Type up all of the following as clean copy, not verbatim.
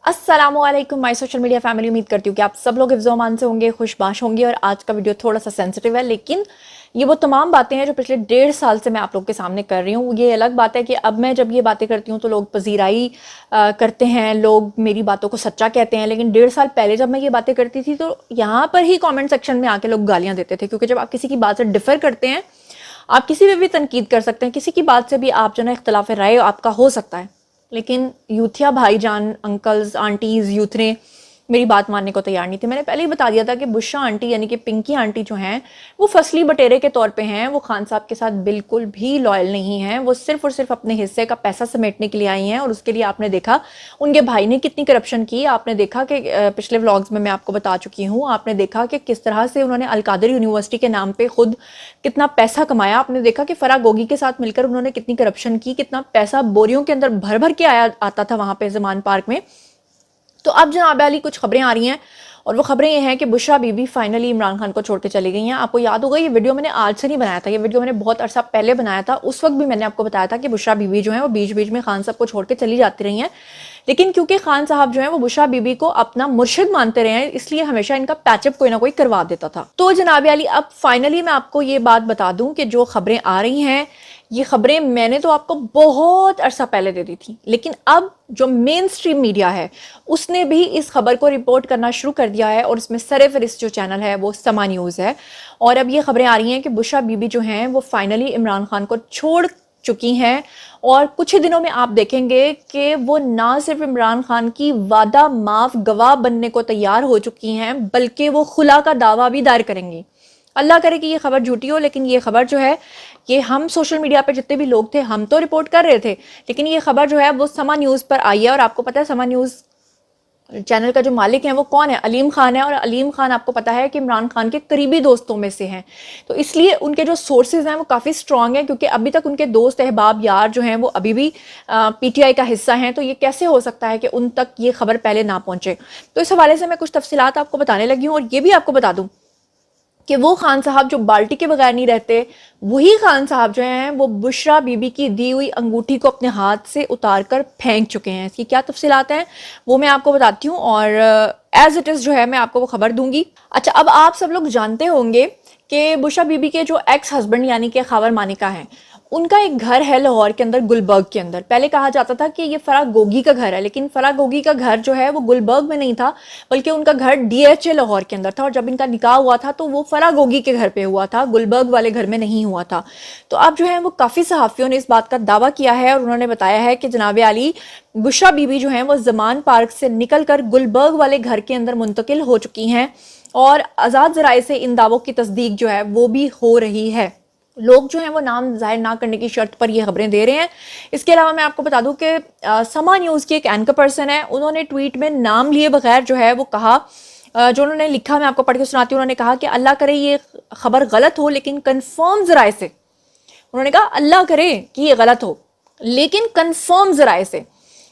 अस्सलाम वालेकुम my social media family. उम्मीद करती हूँ कि आप सब लोग हिफ्ज़ो अमान से होंगे, खुशबाश होंगे। और आज का वीडियो थोड़ा सा सेंसिटिव है, लेकिन ये वो तमाम बातें हैं जो पिछले 1.5 साल से मैं आप लोग के सामने कर रही हूँ। ये अलग बात है कि अब मैं जब ये बातें करती हूँ तो लोग पजीराई करते हैं, लोग मेरी बातों को सच्चा कहते हैं। लेकिन 1.5 साल पहले जब मैं ये बातें करती थी तो यहाँ पर ही कॉमेंट सेक्शन में आके लोग गालियाँ देते थे, क्योंकि जब आप किसी की बात से डिफर करते हैं, आप किसी पे भी तनकीद कर सकते हैं, किसी की बात से भी आप जो है इख्तलाफ राय आपका हो सकता है। लेकिन यूथिया भाईजान, अंकल्स, आंटीज़, यूथ ने मेरी बात मानने को तैयार नहीं थे। मैंने पहले ही बता दिया था कि बुशरा आंटी यानी कि पिंकी आंटी जो हैं वो फसली बटेरे के तौर पे हैं। वो खान साहब के साथ बिल्कुल भी लॉयल नहीं हैं। वो सिर्फ और सिर्फ अपने हिस्से का पैसा समेटने के लिए आई हैं। और उसके लिए आपने देखा उनके भाई ने कितनी करप्शन की। आपने देखा कि पिछले व्लॉग्स में मैं आपको बता चुकी हूँ। आपने देखा कि किस तरह से उन्होंने अलकादर यूनिवर्सिटी के नाम पे खुद कितना पैसा कमाया। आपने देखा कि फराह गोगी के साथ मिलकर उन्होंने कितनी करप्शन की, कितना पैसा बोरियों के अंदर भर भर के आता था वहां पे ज़मान पार्क में। तो अब जनाब अली कुछ खबरें आ रही हैं, और वो खबरें ये हैं कि बुशरा बीबी फाइनली इमरान खान को छोड़ के चली गई हैं। आपको याद होगा ये वीडियो मैंने आज से नहीं बनाया था, ये वीडियो मैंने बहुत अरसा पहले बनाया था। उस वक्त भी मैंने आपको बताया था कि बुशरा बीबी जो है वो बीच बीच में खान साहब को छोड़ के चली जाती रही हैं। लेकिन क्योंकि खान साहब जो है वो बुशरा बीबी को अपना मुर्शिद मानते रहे हैं, इसलिए हमेशा इनका पैचअप कोई ना कोई करवा देता था। तो जनाब अली अब फाइनली मैं आपको ये बात बता दूं कि जो खबरें आ रही हैं, ये खबरें मैंने तो आपको बहुत अरसा पहले दे दी थी, लेकिन अब जो मेन स्ट्रीम मीडिया है उसने भी इस खबर को रिपोर्ट करना शुरू कर दिया है। और इसमें सरफहरिस्त जो चैनल है वो समा न्यूज़ है। और अब ये खबरें आ रही हैं कि बुशरा बीबी जो हैं वो फाइनली इमरान खान को छोड़ चुकी हैं। और कुछ ही दिनों में आप देखेंगे कि वो ना सिर्फ इमरान खान की वादा माफ गवाह बनने को तैयार हो चुकी हैं, बल्कि वो खुला का दावा भी दायर करेंगी। अल्लाह करे कि ये खबर झूठी हो, लेकिन ये खबर जो है ये हम सोशल मीडिया पे जितने भी लोग थे हम तो रिपोर्ट कर रहे थे, लेकिन ये खबर जो है वो समा न्यूज़ पर आई है। और आपको पता है समा न्यूज़ चैनल का जो मालिक है वो कौन है? अलीम खान है। और अलीम खान आपको पता है कि इमरान खान के करीबी दोस्तों में से हैं, तो इसलिए उनके जो सोर्सेज हैं वो काफ़ी स्ट्रांग हैं, क्योंकि अभी तक उनके दोस्त अहबाब यार जो हैं वो अभी भी पीटीआई का हिस्सा हैं। तो ये कैसे हो सकता है कि उन तक ये खबर पहले ना पहुंचे? तो इस हवाले से मैं कुछ तफसीलात आपको बताने लगी हूँ। और ये भी आपको बता दूँ कि वो खान साहब जो बाल्टी के बगैर नहीं रहते, वही खान साहब जो हैं वो बुशरा बीबी की दी हुई अंगूठी को अपने हाथ से उतार कर फेंक चुके हैं। इसकी क्या तफसीलात हैं वो मैं आपको बताती हूँ, और एज इट इज़ जो है मैं आपको वो खबर दूंगी। अच्छा, अब आप सब लोग जानते होंगे कि बुशरा बीबी के जो एक्स हस्बैंड यानी कि खबर मानिका हैं, उनका एक घर है लाहौर के अंदर, गुलबर्ग के अंदर। पहले कहा जाता था कि ये फराह गोगी का घर है, लेकिन फराह गोगी का घर जो है वो गुलबर्ग में नहीं था, बल्कि उनका घर डीएचए लाहौर के अंदर था। और जब इनका निकाह हुआ था तो वो फराह गोगी के घर पे हुआ था, गुलबर्ग वाले घर में नहीं हुआ था। तो अब जो है वो काफ़ी सहाफ़ियों ने इस बात का दावा किया है, और उन्होंने बताया है कि जनाब अली बुशरा बीबी जो है वो ज़मान पार्क से निकल कर गुलबर्ग वाले घर के अंदर मुंतकिल हो चुकी हैं। और आज़ाद ज़राए से इन दावों की तस्दीक जो है वो भी हो रही है। लोग जो हैं वो नाम जाहिर ना करने की शर्त पर ये खबरें दे रहे हैं। इसके अलावा मैं आपको बता दूं कि समा न्यूज़ की एक एंकर पर्सन है, उन्होंने ट्वीट में नाम लिए बगैर जो है वो कहा, जो उन्होंने लिखा मैं आपको पढ़ के सुनाती हूँ। उन्होंने कहा कि अल्लाह करे ये खबर गलत हो, लेकिन कन्फर्म ज़राए से, उन्होंने कहा अल्लाह करे कि ये गलत हो लेकिन कन्फर्म ज़राए से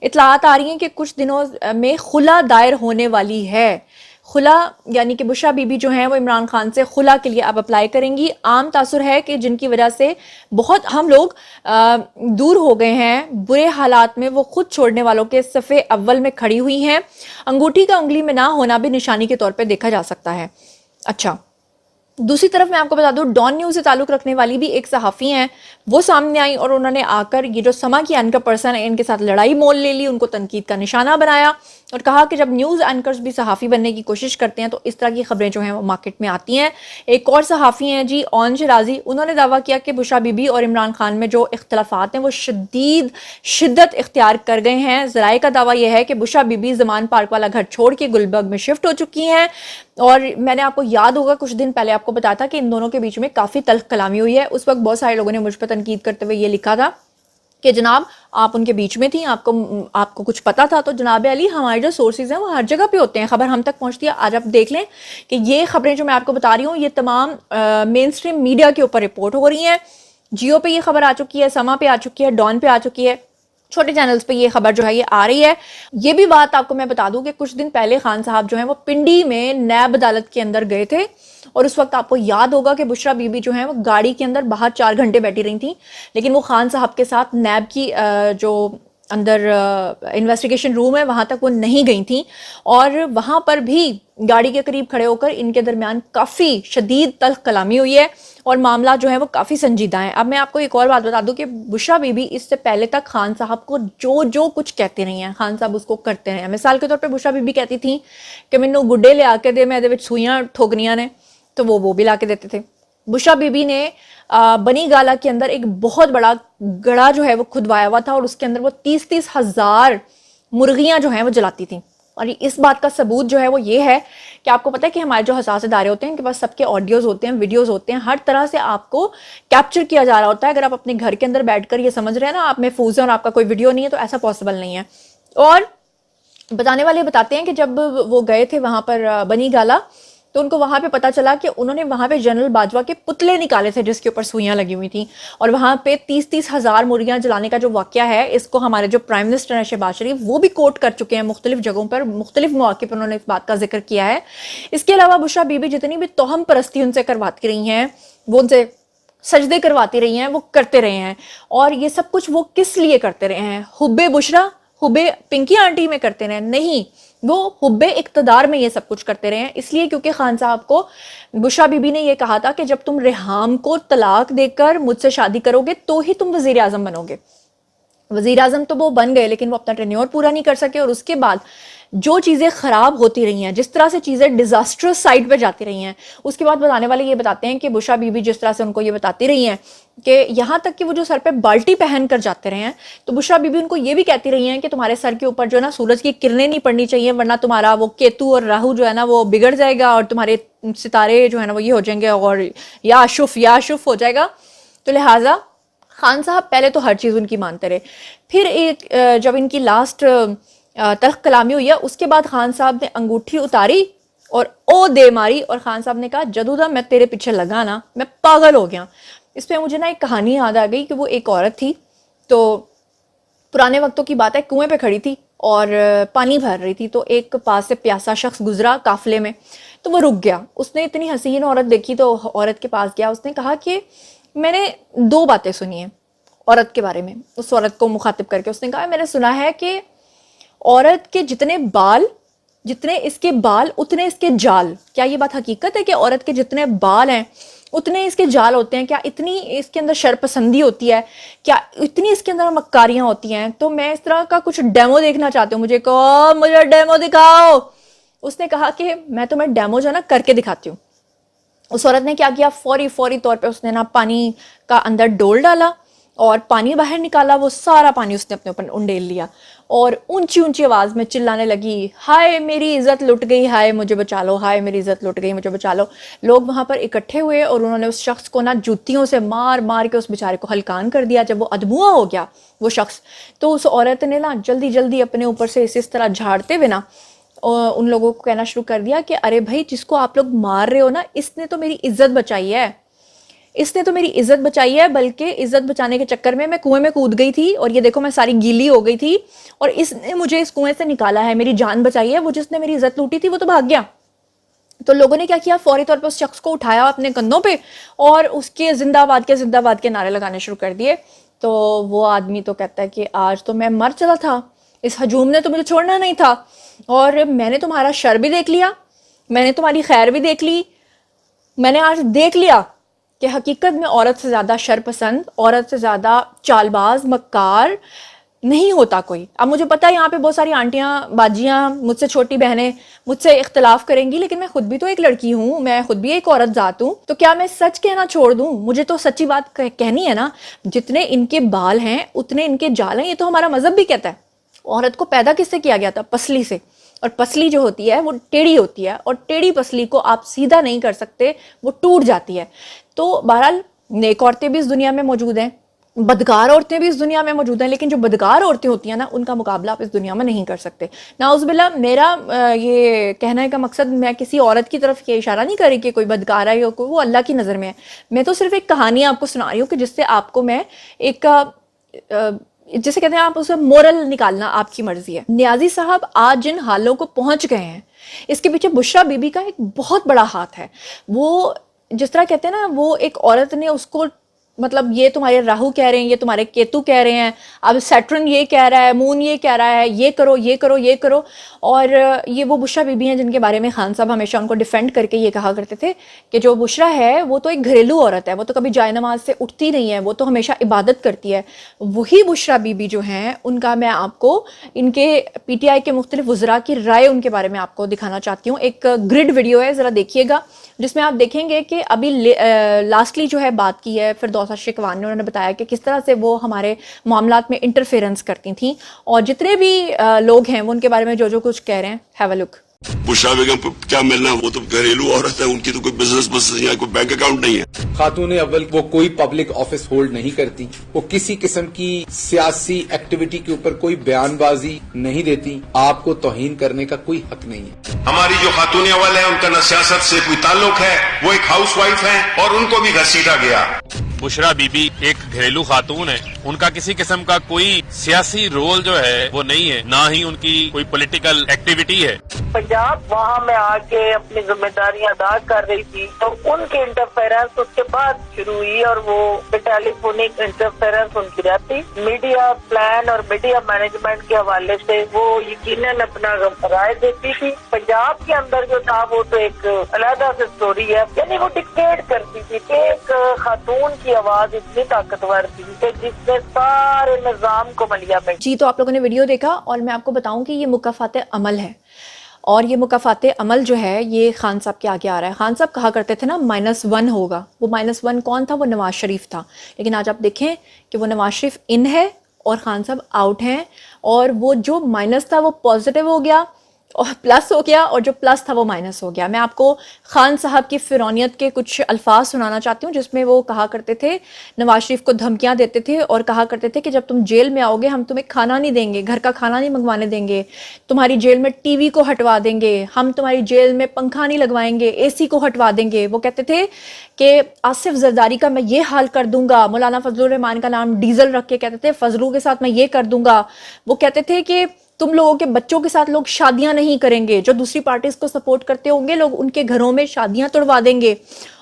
इतलात आ रही हैं कि कुछ दिनों में खुला दायर होने वाली है। खुला यानी कि बुशरा बीबी जो हैं वो इमरान खान से खुला के लिए अब अप्लाई करेंगी। आम तासुर है कि जिनकी वजह से बहुत हम लोग दूर हो गए हैं, बुरे हालात में वो खुद छोड़ने वालों के सफ़े अव्वल में खड़ी हुई हैं। अंगूठी का उंगली में ना होना भी निशानी के तौर पे देखा जा सकता है। अच्छा, दूसरी तरफ मैं आपको बता दूं, डॉन न्यूज़ से ताल्लुक़ रखने वाली भी एक सहाफ़ी हैं, वो सामने आई और उन्होंने आकर ये जो समा की एंकर पर्सन है इनके साथ लड़ाई मोल ले ली, उनको तनकीद का निशाना बनाया और कहा कि जब न्यूज़ एंकर्स भी सहाफ़ी बनने की कोशिश करते हैं तो इस तरह की खबरें जो हैं वो मार्केट में आती हैं। एक और सहाफ़ी हैं जी ओन शराजी, उन्होंने दावा किया कि बुशरा बीबी और इमरान खान में जो इख्तलाफात हैं वो शदीद शिद्दत इख्तियार कर गए हैं। ज़राए का दावा यह है कि बुशरा बीबी ज़मान पार्क वाला घर छोड़ के गुलबर्ग में शिफ्ट हो चुकी हैं। और मैंने आपको याद होगा कुछ दिन पहले आपको बताया था कि इन दोनों के बीच में काफ़ी तल्ख कलामी हुई है। उस वक्त बहुत सारे लोगों ने मुझ पर तनकीद करते हुए ये लिखा था कि जनाब आप उनके बीच में थी, आपको कुछ पता था। तो जनाब अली हमारे जो सोर्सेज हैं वो हर जगह पे होते हैं, खबर हम तक पहुंचती है। आज आप देख लें कि ये खबरें जो मैं आपको बता रही हूँ ये तमाम मेन स्ट्रीम मीडिया के ऊपर रिपोर्ट हो रही हैं। जियो पे ये खबर आ चुकी है, समा पे आ चुकी है, डॉन पे आ चुकी है, छोटे चैनल्स पे ये खबर जो है ये आ रही है। ये भी बात आपको मैं बता दूं कि कुछ दिन पहले खान साहब जो हैं वो पिंडी में नैब अदालत के अंदर गए थे और उस वक्त आपको याद होगा कि बुशरा बीबी जो है वो गाड़ी के अंदर बाहर 4 घंटे बैठी रही थी, लेकिन वो खान साहब के साथ नैब की जो अंदर इन्वेस्टिगेशन रूम है वहाँ तक वो नहीं गई थी, और वहाँ पर भी गाड़ी के करीब खड़े होकर इनके दरमियान काफ़ी शदीद तल्ख कलामी हुई है और मामला जो है वो काफ़ी संजीदा है। अब मैं आपको एक और बात बता दूं कि बुशरा बीबी इससे पहले तक खान साहब को जो जो कुछ कहते रही हैं, खान साहब उसको करते रहे हैं। मिसाल के तौर पे बुशरा बीबी कहती थी कि मैनू गुड्डे ले आके दे, मैं सूइयां ठोकनियां ने, तो वो भी ला के देते थे। बुशरा बीबी ने बनी गाला के अंदर एक बहुत बड़ा गड़ा जो है वो खुदवाया हुआ था और उसके अंदर वो 30-30 हज़ार मुर्गियां जो हैं वो जलाती थी। और इस बात का सबूत जो है वो ये है कि आपको पता है कि हमारे जो हसास इदारे होते हैं, उनके पास सबके ऑडियोज होते हैं, वीडियोस होते हैं, हर तरह से आपको कैप्चर किया जा रहा होता है। अगर आप अपने घर के अंदर बैठकर ये समझ रहे हैं ना आप महफूज हैं और आपका कोई वीडियो नहीं है, तो ऐसा पॉसिबल नहीं है। और बताने वाले बताते हैं कि जब वो गए थे वहां पर बनी गाला, तो उनको वहां पे पता चला कि उन्होंने वहां पे जनरल बाजवा के पुतले निकाले थे जिसके ऊपर सुइयां लगी हुई थी, और वहां पे 30-30 हज़ार मुर्गियां जलाने का जो वाकया है, इसको हमारे जो प्राइम मिनिस्टर हैं शहबाज शरीफ, वो भी कोट कर चुके हैं मुख्तलिफ जगहों पर, मुख्तलिफ मौके पर उन्होंने इस बात का जिक्र किया है। इसके अलावा बुशरा बीबी जितनी भी तोहम परस्ती उनसे करवाती रही हैं, वो उनसे सजदे करवाती रही हैं, वो करते रहे हैं। और ये सब कुछ वो किस लिए करते रहे हैं? हुब्बे बुशरा, हुब्बे पिंकी आंटी में करते रहे? नहीं, वो हुब्बे इक्तदार में ये सब कुछ करते रहे हैं। इसलिए क्योंकि खान साहब को बुशरा बीबी ने ये कहा था कि जब तुम रेहाम को तलाक देकर मुझसे शादी करोगे तो ही तुम वजीर आजम बनोगे। वजीर आजम तो वो बन गए, लेकिन वो अपना टेन्योर पूरा नहीं कर सके, और उसके बाद जो चीज़ें ख़राब होती रही हैं, जिस तरह से चीज़ें डिज़ास्ट्रस साइड पे जाती रही हैं, उसके बाद बताने वाले ये बताते हैं कि बुशरा बीबी जिस तरह से उनको ये बताती रही हैं कि यहाँ तक कि वो जो सर पे बाल्टी पहन कर जाते रहे हैं, तो बुशरा बीबी उनको ये भी कहती रही हैं कि तुम्हारे सर के ऊपर जो है ना सूरज की किरणें नहीं पड़नी चाहिए, वरना तुम्हारा वो केतु और राहु जो है ना वो बिगड़ जाएगा और तुम्हारे सितारे जो है ना वो ये हो जाएंगे और या शुफ हो जाएगा। तो लिहाजा खान साहब पहले तो हर चीज़ उनकी मानते रहे। फिर एक जब इनकी लास्ट तल्ख कलामी हुई है, उसके बाद खान साहब ने अंगूठी उतारी और ओ दे मारी, और खान साहब ने कहा जदूदा मैं तेरे पीछे लगा ना मैं पागल हो गया। इस पर मुझे ना एक कहानी याद आ गई कि वो एक औरत थी, तो पुराने वक्तों की बात है, कुएं पे खड़ी थी और पानी भर रही थी, तो एक पास से प्यासा शख्स गुजरा काफिले में, तो वो रुक गया। उसने इतनी हसीन औरत देखी तो औरत के पास गया, उसने कहा कि मैंने 2 बातें सुनी हैं औरत के बारे में। उस औरत को मुखातिब करके उसने कहा मैंने सुना है कि औरत के जितने इसके बाल उतने इसके जाल। क्या ये बात हकीकत है कि औरत के जितने बाल हैं उतने इसके जाल होते हैं? क्या इतनी इसके अंदर शर्पसंदी होती है? क्या इतनी इसके अंदर मक्कारियां होती हैं? तो मैं इस तरह का कुछ डेमो देखना चाहती हूँ, मुझे डेमो दिखाओ। उसने कहा कि मैं तुम्हें डेमो जो है ना करके दिखाती हूँ। उस औरत ने क्या किया, फौरी तौर पे उसने ना पानी का अंदर डोल डाला और पानी बाहर निकाला, वो सारा पानी उसने अपने ऊपर उंडेल लिया और ऊंची ऊंची आवाज में चिल्लाने लगी, हाय मेरी इज्जत लुट गई, हाय मुझे बचा लो, हाय मेरी इज्जत लुट गई, मुझे बचा लो। लोग वहां पर इकट्ठे हुए और उन्होंने उस शख्स को ना जूतियों से मार मार के उस बेचारे को हलकान कर दिया। जब वो अधमुआ हो गया वो शख्स, तो उस औरत ने ना जल्दी जल्दी अपने ऊपर से इस तरह झाड़ते हुए ना उन लोगों को कहना शुरू कर दिया कि अरे भाई जिसको आप लोग मार रहे हो ना, इसने तो मेरी इज्जत बचाई है, इसने तो मेरी इज्जत बचाई है, बल्कि इज्जत बचाने के चक्कर में मैं कुएं में कूद गई थी और ये देखो मैं सारी गीली हो गई थी और इसने मुझे इस कुएं से निकाला है, मेरी जान बचाई है। वो जिसने मेरी इज्जत लूटी थी वो तो भाग गया। तो लोगों ने क्या किया, फौरी तौर पर उस शख्स को उठाया अपने कंधों पे और उसके जिंदाबाद के नारे लगाने शुरू कर दिए। तो वो आदमी तो कहता है कि आज तो मैं मर चला था, इस हजूम ने तो मुझे छोड़ना नहीं था और मैंने तुम्हारा शर भी देख लिया, मैंने तुम्हारी खैर भी देख ली, मैंने आज देख लिया कि हकीकत में औरत से ज़्यादा शरपसंद, औरत से ज़्यादा चालबाज मक्कार नहीं होता कोई। अब मुझे पता है यहाँ पे बहुत सारी आंटियाँ बाजियाँ मुझसे छोटी बहनें मुझसे इख्तलाफ करेंगी, लेकिन मैं खुद भी तो एक लड़की हूँ, मैं खुद भी एक औरत ज़ात हूँ। तो क्या मैं सच कहना छोड़ दूँ? मुझे तो सच्ची बात कहनी है ना। जितने इनके बाल हैं उतने इनके जाल हैं, ये तो हमारा मजहब भी कहता है। औरत को पैदा किससे किया गया था? पसली से, और पसली जो होती है वो टेढ़ी होती है और टेढ़ी पसली को आप सीधा नहीं कर सकते, वो टूट जाती है। तो बहरहाल नेक औरतें भी इस दुनिया में मौजूद हैं, बदकार औरतें भी इस दुनिया में मौजूद हैं, लेकिन जो बदकार औरतें होती हैं ना उनका मुकाबला आप इस दुनिया में नहीं कर सकते। नाउज़ुबिल्लाह, मेरा ये कहने का मकसद, मैं किसी औरत की तरफ ये इशारा नहीं कर रही कि कोई बदकार है या कोई, वो अल्लाह की नज़र में है। मैं तो सिर्फ एक कहानी आपको सुना रही हूँ कि जिससे आपको मैं एक जैसे कहते हैं आप उसे मोरल निकालना आपकी मर्जी है। नियाजी साहब आज जिन हालों को पहुंच गए हैं, इसके पीछे बुशरा बीबी का एक बहुत बड़ा हाथ है। वो जिस तरह कहते हैं ना, वो एक औरत ने उसको मतलब ये तुम्हारे राहु कह रहे हैं, ये तुम्हारे केतु कह रहे हैं, अब सैटर्न ये कह रहा है, मून ये कह रहा है, ये करो ये करो ये करो। और ये वो बुशरा बीबी हैं जिनके बारे में खान साहब हमेशा उनको डिफेंड करके ये कहा करते थे कि जो बुशरा है वो तो एक घरेलू औरत है, वो तो कभी जाए नमाज से उठती नहीं है, वो तो हमेशा इबादत करती है। वही बुशरा बीबी जो हैं उनका मैं आपको इनके पीटीआई के मुख्तलिफ वज़रा की राय उनके बारे में आपको दिखाना चाहती हूँ। एक ग्रिड वीडियो है, ज़रा देखिएगा, जिसमें आप देखेंगे कि अभी लास्टली जो है बात की है फिरदौसा शिकवान ने, उन्होंने बताया कि किस तरह से वो हमारे मामलात में इंटरफेरेंस करती थी, और जितने भी लोग हैं वो उनके बारे में जो जो कुछ कह रहे हैं। Have a look. Bushra Begum को क्या मिलना, वो तो घरेलू औरत है, उनकी तो कोई बिजनेस या कोई बैंक अकाउंट नहीं है। खातून अव्वल वो कोई पब्लिक ऑफिस होल्ड नहीं करती, वो किसी किस्म की सियासी एक्टिविटी के ऊपर कोई बयानबाजी नहीं देती, आपको तौहीन करने का कोई हक नहीं है। हमारी जो खातून अव्वल है उनका न सियासत से कोई ताल्लुक है, वो एक हाउस वाइफ है और उनको भी घसीटा गया। बुशरा बीबी एक घरेलू खातून है, उनका किसी किस्म का कोई सियासी रोल जो है वो नहीं है, ना ही उनकी कोई पॉलिटिकल एक्टिविटी है। पंजाब वहाँ में आके अपनी जिम्मेदारियां अदा कर रही थी, तो उनके इंटरफेरेंस उसके बाद शुरू हुई, और वो टेलीफोनिक इंटरफेरेंस उनकी रहती। मीडिया प्लान और मीडिया मैनेजमेंट के हवाले से वो यकीनन अपना राय देती थी। पंजाब के अंदर जो था वो तो एक अलग से स्टोरी है, यानी वो डिक्टेट करती थी कि एक खातून की आवाज इतनी ताकतवर थी कि जिसने सारे निजाम को मलिया में। जी, तो आप लोगों ने वीडियो देखा, और मैं आपको बताऊं कि ये मुकाफात अमल है, और ये मुकाफात अमल जो है ये खान साहब के आगे आ रहा है। खान साहब कहा करते थे ना -1 होगा, वो -1 कौन था? वो नवाज शरीफ था। लेकिन आज आप देखें कि वो नवाज शरीफ इन है और खान साहब आउट हैं, और वो जो माइनस था वो पॉजिटिव हो गया और प्लस हो गया, और जो प्लस था वो माइनस हो गया। मैं आपको खान साहब की फिरौनियत के कुछ अल्फाज सुनाना चाहती हूँ, जिसमें वो कहा करते थे, नवाज शरीफ को धमकियाँ देते थे और कहा करते थे कि जब तुम जेल में आओगे हम तुम्हें खाना नहीं देंगे, घर का खाना नहीं मंगवाने देंगे, तुम्हारी जेल में टीवी को हटवा देंगे, हम तुम्हारी जेल में पंखा नहीं लगवाएंगे, एसी को हटवा देंगे। वो कहते थे कि आसिफ जरदारी का मैं ये हाल कर दूंगा, मौलाना फजलुर रहमान का नाम डीजल रख के कहते थे फजलू के साथ मैं ये कर दूंगा। वो कहते थे कि तुम लोगों के बच्चों के साथ लोग शादियां नहीं करेंगे, जो दूसरी पार्टीज को सपोर्ट करते होंगे लोग उनके घरों में शादियां तोड़वा देंगे।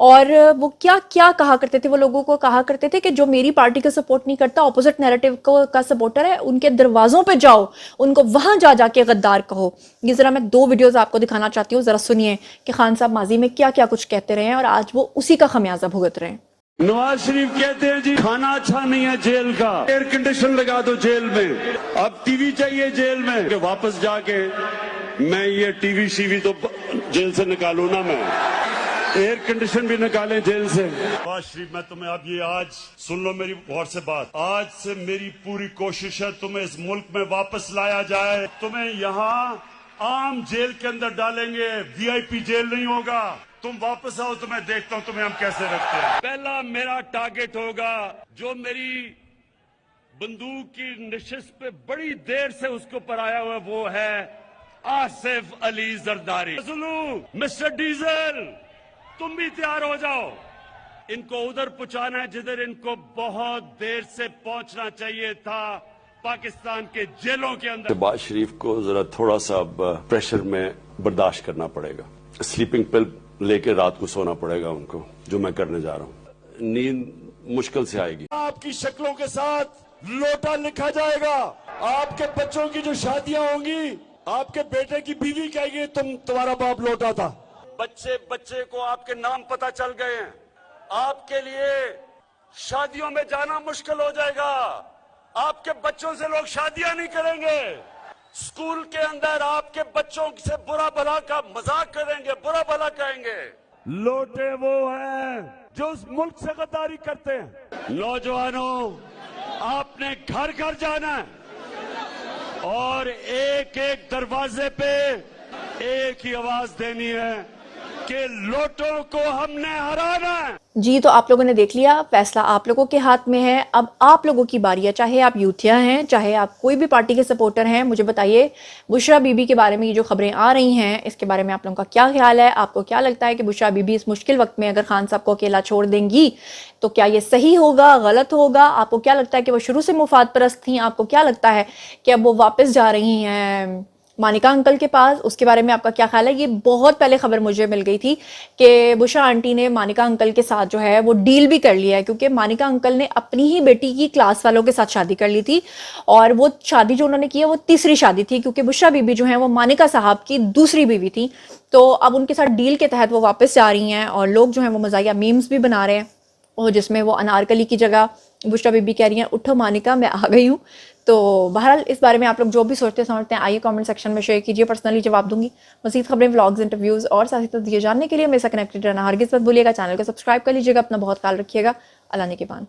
और वो क्या क्या कहा करते थे, वो लोगों को कहा करते थे कि जो मेरी पार्टी का सपोर्ट नहीं करता, ऑपोजिट नैरेटिव को का सपोर्टर है, उनके दरवाजों पे जाओ, उनको वहां जा जाके गद्दार कहो। ये जरा मैं 2 वीडियोस आपको दिखाना चाहती हूँ, जरा सुनिए कि खान साहब माजी में क्या क्या कुछ कहते रहे हैं और आज वो उसी का खमियाजा भुगत रहे हैं। नवाज शरीफ कहते हैं जी खाना अच्छा नहीं है जेल का, एयर कंडीशन लगा दो जेल में, अब टीवी चाहिए जेल में, कि वापस जाके मैं ये टीवी शीवी तो जेल से निकालू ना, मैं एयर कंडीशन भी निकालें जेल से। नवाज शरीफ मैं तुम्हें अब ये आज सुन लो मेरी गौर से बात, आज से मेरी पूरी कोशिश है तुम्हें इस मुल्क में वापस लाया जाए, तुम्हें यहाँ आम जेल के अंदर डालेंगे, VIP जेल नहीं होगा। तुम वापस आओ तो मैं देखता हूं तुम्हें हम कैसे रखते हैं। पहला मेरा टारगेट होगा जो मेरी बंदूक की नशिस्त पे बड़ी देर से उसके ऊपर आया हुआ, वो है आसिफ अली जरदारी। मिस्टर डीजल तुम भी तैयार हो जाओ, इनको उधर पहुंचाना है जिधर इनको बहुत देर से पहुंचना चाहिए था, पाकिस्तान के जेलों के अंदर। शहबाज शरीफ को जरा थोड़ा सा प्रेशर में बर्दाश्त करना पड़ेगा, स्लीपिंग पिल लेके रात को सोना पड़ेगा उनको, जो मैं करने जा रहा हूँ। नींद मुश्किल से आएगी। आपकी शक्लों के साथ लोटा लिखा जाएगा, आपके बच्चों की जो शादियां होंगी, आपके बेटे की बीवी कहेगी तुम्हारा बाप लोटा था। बच्चे बच्चे को आपके नाम पता चल गए हैं, आपके लिए शादियों में जाना मुश्किल हो जाएगा, आपके बच्चों से लोग शादियां नहीं करेंगे, स्कूल के अंदर आपके बच्चों से बुरा भला का मजाक करेंगे, बुरा भला कहेंगे। लोटे वो हैं जो उस मुल्क से गद्दारी करते हैं। नौजवानों आपने घर घर जाना है और एक एक दरवाजे पे एक ही आवाज देनी है कि लोटों को हमने हराना है। जी, तो आप लोगों ने देख लिया, फैसला आप लोगों के हाथ में है। अब आप लोगों की बारी है, चाहे आप यूथिया हैं, चाहे आप कोई भी पार्टी के सपोर्टर हैं। मुझे बताइए बुशरा बीबी के बारे में ये जो खबरें आ रही हैं, इसके बारे में आप लोगों का क्या ख्याल है? आपको क्या लगता है कि बुशरा बीबी इस मुश्किल वक्त में अगर खान साहब को अकेला छोड़ देंगी तो क्या ये सही होगा, गलत होगा? आपको क्या लगता है कि वो शुरू से मुफाद परस्त थी? आपको क्या लगता है कि अब वो वापस जा रही हैं مانیکا انکل کے پاس، اس کے بارے میں آپ کا کیا خیال ہے؟ یہ بہت پہلے خبر مجھے مل گئی تھی کہ بشرا آنٹی نے مانیکا انکل کے ساتھ جو ہے وہ ڈیل بھی کر لیا ہے، کیونکہ مانیکا انکل نے اپنی ہی بیٹی کی کلاس والوں کے ساتھ شادی کر لی تھی، اور وہ شادی جو انہوں نے کی ہے وہ تیسری شادی تھی، کیونکہ بشرا بی بی جو ہیں وہ مانیکا صاحب کی دوسری بیوی تھی. تو اب ان کے ساتھ ڈیل کے تحت وہ واپس جا رہی ہیں، اور لوگ جو ہیں وہ مزاحیہ میمز بھی بنا رہے ہیں، اور جس میں وہ انارکلی کی جگہ بشرا بی بی کہہ رہی ہیں اٹھو مانیکا میں آ گئی ہوں. تو بہرحال اس بارے میں آپ لوگ جو بھی سوچتے سمجھتے ہیں آئیے کامنٹ سیکشن میں شیئر کیجیے، پرسنلی جواب دوں گی. مزید خبریں، ولاگز، انٹرویوز اور ساتھ ہی ساتھ یہ جاننے کے لیے میرے ساتھ کنیکٹڈ رہنا ہرگز مت بھولیے گا. چینل کو سبسکرائب کر لیجیے گا. اپنا بہت خیال رکھیے گا. اللہ نگہبان.